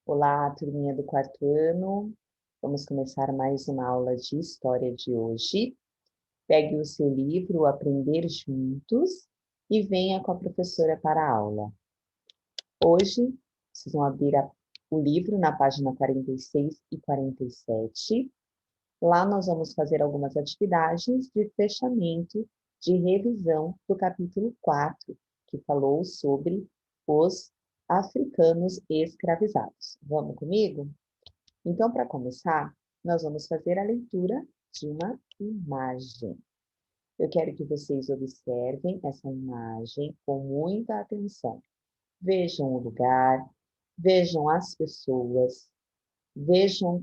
Olá, turminha do quarto ano. Vamos começar mais uma aula de história de hoje. Pegue o seu livro Aprender Juntos e venha com a professora para a aula. Hoje, vocês vão abrir o livro na página 46 e 47. Lá nós vamos fazer algumas atividades de fechamento de revisão do capítulo 4, que falou sobre os africanos escravizados. Vamos comigo? Então, para começar, nós vamos fazer a leitura de uma imagem. Eu quero que vocês observem essa imagem com muita atenção. Vejam o lugar, vejam as pessoas, vejam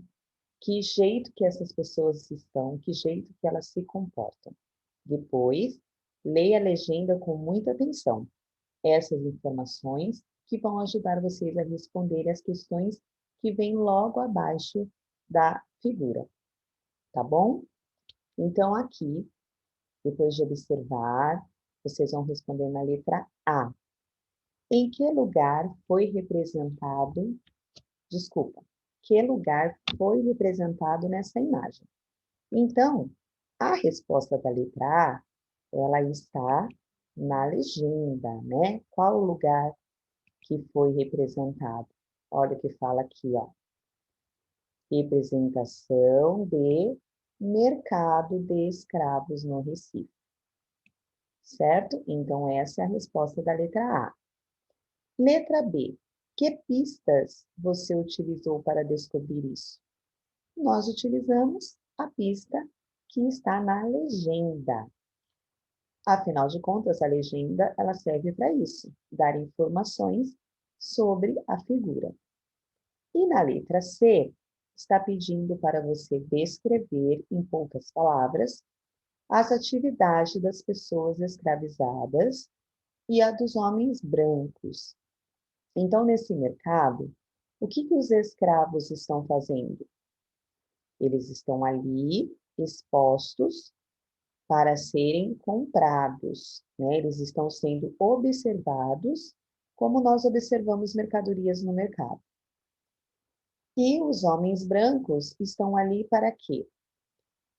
que jeito que essas pessoas estão, que jeito que elas se comportam. Depois, leia a legenda com muita atenção. Essas informações que vão ajudar vocês a responder as questões que vêm logo abaixo da figura, tá bom? Então, aqui, depois de observar, vocês vão responder na letra A. Em que lugar foi representado, que lugar foi representado nessa imagem? Então, a resposta da letra A, ela está na legenda, né? Qual o lugar que foi representado? Olha o que fala aqui, ó. Representação de mercado de escravos no Recife. Certo? Então, essa é a resposta da letra A. Letra B. Que pistas você utilizou para descobrir isso? Nós utilizamos a pista que está na legenda. Afinal de contas, a legenda ela serve para isso, dar informações sobre a figura. E na letra C, está pedindo para você descrever, em poucas palavras, as atividades das pessoas escravizadas e a dos homens brancos. Então, nesse mercado, o que os escravos estão fazendo? Eles estão ali expostos para serem comprados, né? Eles estão sendo observados como nós observamos mercadorias no mercado. E os homens brancos estão ali para quê?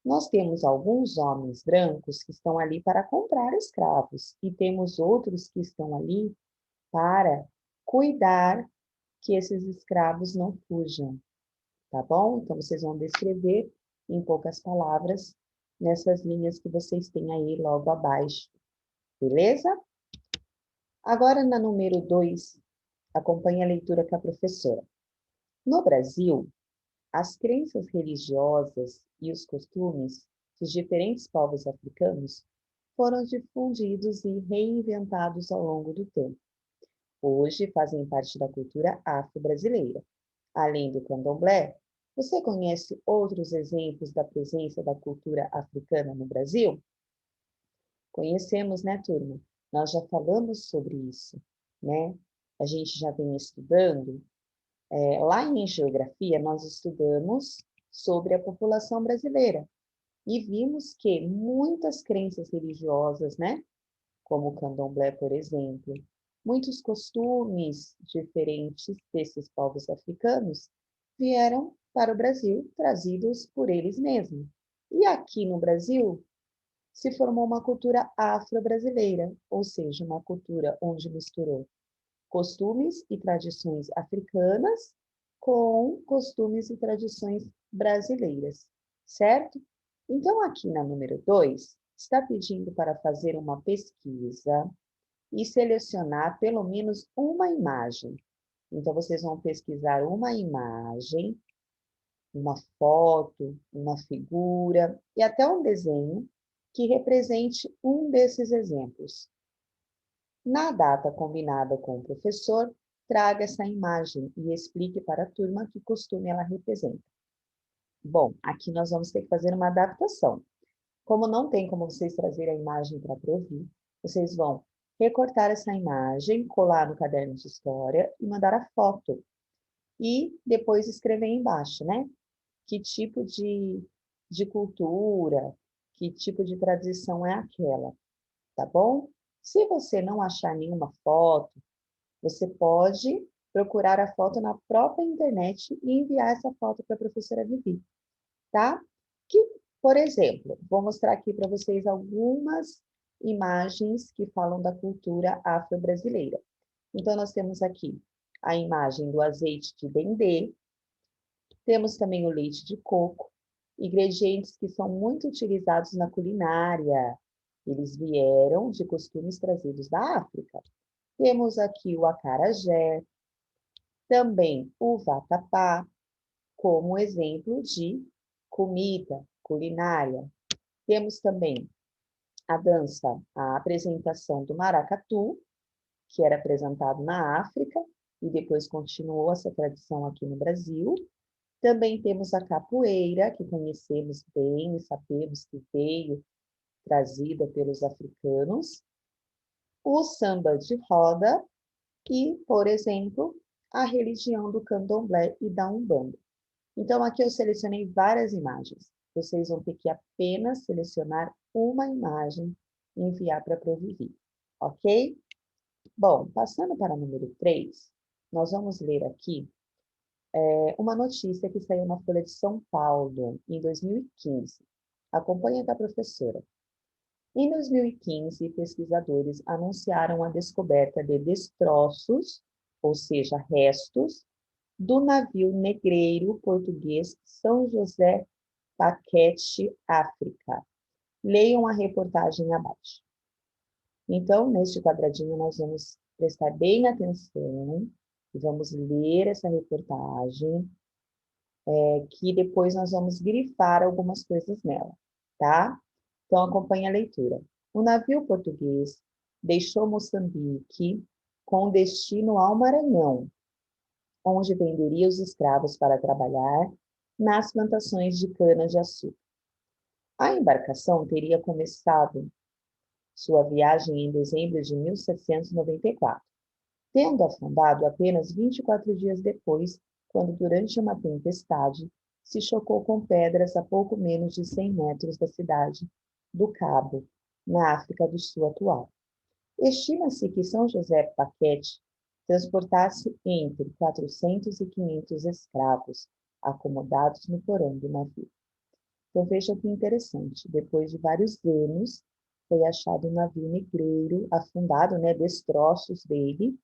Nós temos alguns homens brancos que estão ali para comprar escravos e temos outros que estão ali para cuidar que esses escravos não fujam, tá bom? Então, vocês vão descrever em poucas palavras nessas linhas que vocês têm aí logo abaixo, beleza? Agora, na número 2, acompanhe a leitura com a professora. No Brasil, as crenças religiosas e os costumes dos diferentes povos africanos foram difundidos e reinventados ao longo do tempo. Hoje fazem parte da cultura afro-brasileira. Além do candomblé, você conhece outros exemplos da presença da cultura africana no Brasil? Conhecemos, né, turma? Nós já falamos sobre isso, né? A gente já vem estudando. Lá em geografia, nós estudamos sobre a população brasileira e vimos que muitas crenças religiosas, né, como o candomblé, por exemplo, muitos costumes diferentes desses povos africanos vieram para o Brasil, trazidos por eles mesmos. E aqui no Brasil se formou uma cultura afro-brasileira, ou seja, uma cultura onde misturou costumes e tradições africanas com costumes e tradições brasileiras, certo? Então, aqui na número 2, está pedindo para fazer uma pesquisa e selecionar pelo menos uma imagem. Então, vocês vão pesquisar uma imagem, uma foto, uma figura e até um desenho que represente um desses exemplos. Na data combinada com o professor, traga essa imagem e explique para a turma que costume ela representa. Bom, aqui nós vamos ter que fazer uma adaptação. Como não tem como vocês trazerem a imagem para provir, vocês vão recortar essa imagem, colar no caderno de história e mandar a foto. E depois escrever embaixo, né? Que tipo de cultura, que tipo de tradição é aquela, tá bom? Se você não achar nenhuma foto, você pode procurar a foto na própria internet e enviar essa foto para a professora Vivi, tá? Que, por exemplo, vou mostrar aqui para vocês algumas imagens que falam da cultura afro-brasileira. Então, nós temos aqui a imagem do azeite de dendê, temos também o leite de coco, ingredientes que são muito utilizados na culinária. Eles vieram de costumes trazidos da África. Temos aqui o acarajé, também o vatapá, como exemplo de comida, culinária. Temos também a dança, a apresentação do maracatu, que era apresentado na África e depois continuou essa tradição aqui no Brasil. Também temos a capoeira, que conhecemos bem e sabemos que veio trazida pelos africanos. O samba de roda e, por exemplo, a religião do candomblé e da umbanda. Então, aqui eu selecionei várias imagens. Vocês vão ter que apenas selecionar uma imagem e enviar para a Provivi, ok? Bom, passando para o número 3, nós vamos ler aqui uma notícia que saiu na Folha de São Paulo, em 2015. Acompanhe da professora. Em 2015, pesquisadores anunciaram a descoberta de destroços, ou seja, restos, do navio negreiro português São José Paquete África. Leiam a reportagem abaixo. Então, neste quadradinho, nós vamos prestar bem atenção e vamos ler essa reportagem, que depois nós vamos grifar algumas coisas nela, tá? Então, acompanhe a leitura. O navio português deixou Moçambique com destino ao Maranhão, onde venderia os escravos para trabalhar nas plantações de cana-de-açúcar. A embarcação teria começado sua viagem em dezembro de 1794, tendo afundado apenas 24 dias depois, quando, durante uma tempestade, se chocou com pedras a pouco menos de 100 metros da cidade do Cabo, na África do Sul atual. Estima-se que São José Paquete transportasse entre 400 e 500 escravos, acomodados no porão do navio. Então, veja que interessante, depois de vários anos, foi achado um navio negreiro afundado, destroços dele,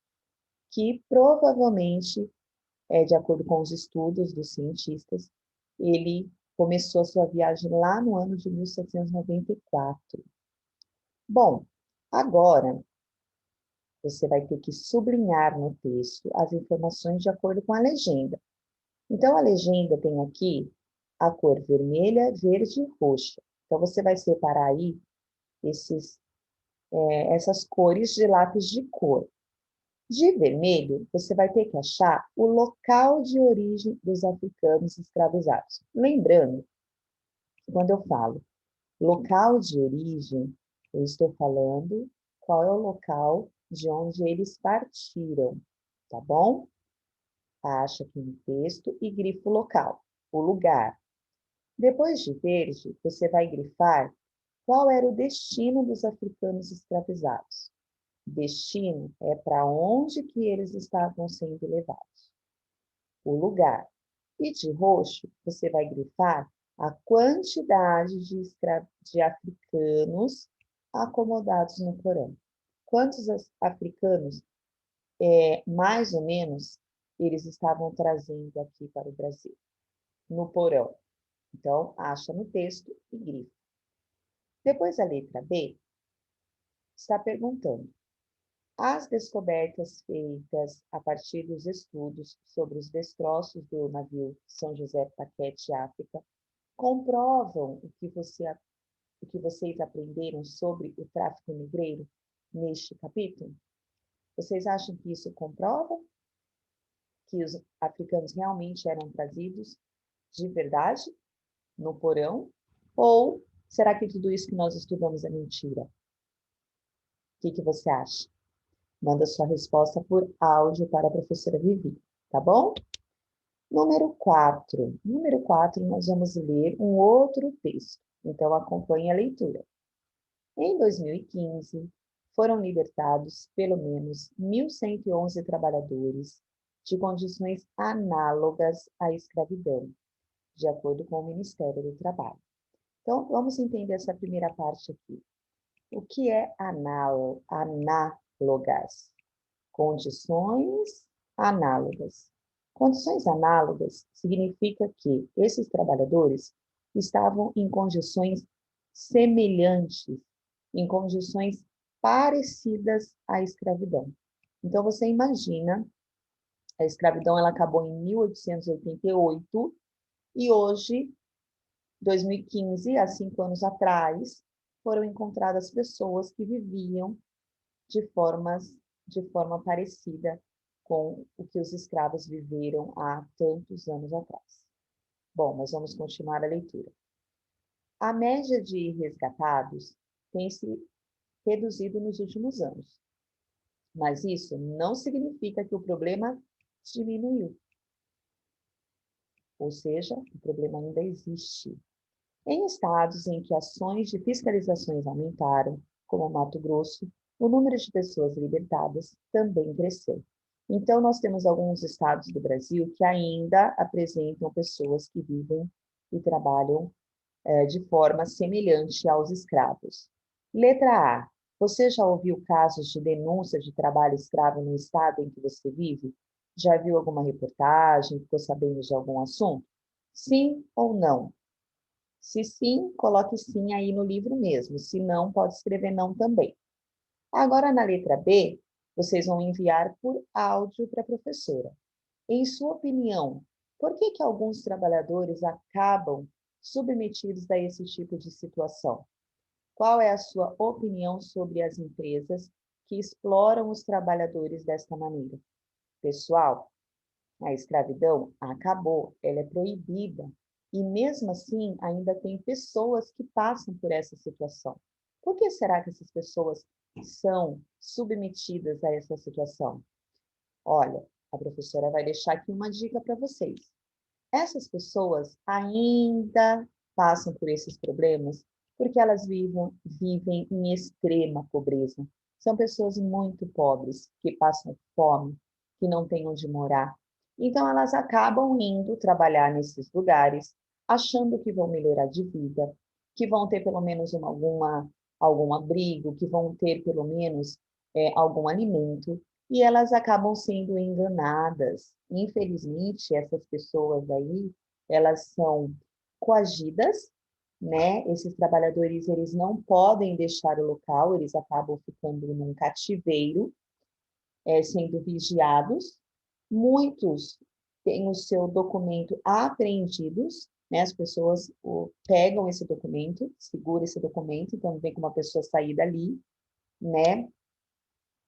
que provavelmente, de acordo com os estudos dos cientistas, ele começou a sua viagem lá no ano de 1794. Bom, agora você vai ter que sublinhar no texto as informações de acordo com a legenda. Então, a legenda tem aqui a cor vermelha, verde e roxa. Então, você vai separar aí essas cores de lápis de cor. De vermelho, você vai ter que achar o local de origem dos africanos escravizados. Lembrando, quando eu falo local de origem, eu estou falando qual é o local de onde eles partiram, tá bom? Acha aqui no texto e grifa o local, o lugar. Depois de verde, você vai grifar qual era o destino dos africanos escravizados. Destino é para onde que eles estavam sendo levados. O lugar. E de roxo, você vai grifar a quantidade de africanos acomodados no porão. Quantos africanos, mais ou menos, eles estavam trazendo aqui para o Brasil? No porão. Então, acha no texto e grifa. Depois, a letra B está perguntando: as descobertas feitas a partir dos estudos sobre os destroços do navio São José Paquete África comprovam o que vocês aprenderam sobre o tráfico negreiro neste capítulo? Vocês acham que isso comprova que os africanos realmente eram trazidos de verdade no porão? Ou será que tudo isso que nós estudamos é mentira? O que você acha? Manda sua resposta por áudio para a professora Vivi, tá bom? Número 4. Número 4, nós vamos ler um outro texto. Então, acompanhe a leitura. Em 2015, foram libertados pelo menos 1.111 trabalhadores de condições análogas à escravidão, de acordo com o Ministério do Trabalho. Então, vamos entender essa primeira parte aqui. O que é análogas? Condições análogas. Condições análogas significa que esses trabalhadores estavam em condições semelhantes, em condições parecidas à escravidão. Então, você imagina, a escravidão ela acabou em 1888 e hoje, 2015, há 5 anos atrás, foram encontradas pessoas que viviam de forma parecida com o que os escravos viveram há tantos anos atrás. Bom, mas vamos continuar a leitura. A média de resgatados tem se reduzido nos últimos anos, mas isso não significa que o problema diminuiu. Ou seja, o problema ainda existe. Em estados em que ações de fiscalizações aumentaram, como Mato Grosso, o número de pessoas libertadas também cresceu. Então, nós temos alguns estados do Brasil que ainda apresentam pessoas que vivem e trabalham de forma semelhante aos escravos. Letra A. Você já ouviu casos de denúncia de trabalho escravo no estado em que você vive? Já viu alguma reportagem? Ficou sabendo de algum assunto? Sim ou não? Se sim, coloque sim aí no livro mesmo. Se não, pode escrever não também. Agora, na letra B, vocês vão enviar por áudio para a professora. Em sua opinião, por que alguns trabalhadores acabam submetidos a esse tipo de situação? Qual é a sua opinião sobre as empresas que exploram os trabalhadores desta maneira? Pessoal, a escravidão acabou, ela é proibida. E mesmo assim, ainda tem pessoas que passam por essa situação. Por que será que essas pessoas são submetidas a essa situação? Olha, a professora vai deixar aqui uma dica para vocês. Essas pessoas ainda passam por esses problemas porque elas vivem em extrema pobreza. São pessoas muito pobres, que passam fome, que não têm onde morar. Então, elas acabam indo trabalhar nesses lugares, achando que vão melhorar de vida, que vão ter pelo menos algum abrigo, que vão ter pelo menos algum alimento, e elas acabam sendo enganadas. Infelizmente, essas pessoas aí, elas são coagidas, né? Esses trabalhadores, eles não podem deixar o local, eles acabam ficando num cativeiro, sendo vigiados. Muitos têm o seu documento apreendidos, né? As pessoas pegam esse documento, seguram esse documento, então não tem como a pessoa sair dali, né?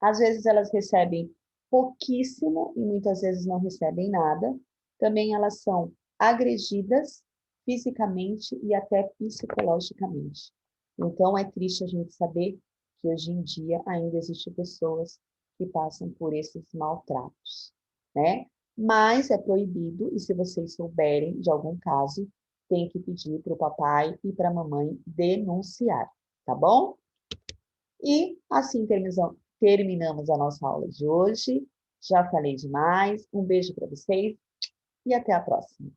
Às vezes elas recebem pouquíssimo e muitas vezes não recebem nada. Também elas são agredidas fisicamente e até psicologicamente. Então é triste a gente saber que hoje em dia ainda existem pessoas que passam por esses maltratos, né? Mas é proibido, e se vocês souberem de algum caso, tem que pedir para o papai e para a mamãe denunciar, tá bom? E assim terminamos a nossa aula de hoje. Já falei demais. Um beijo para vocês e até a próxima.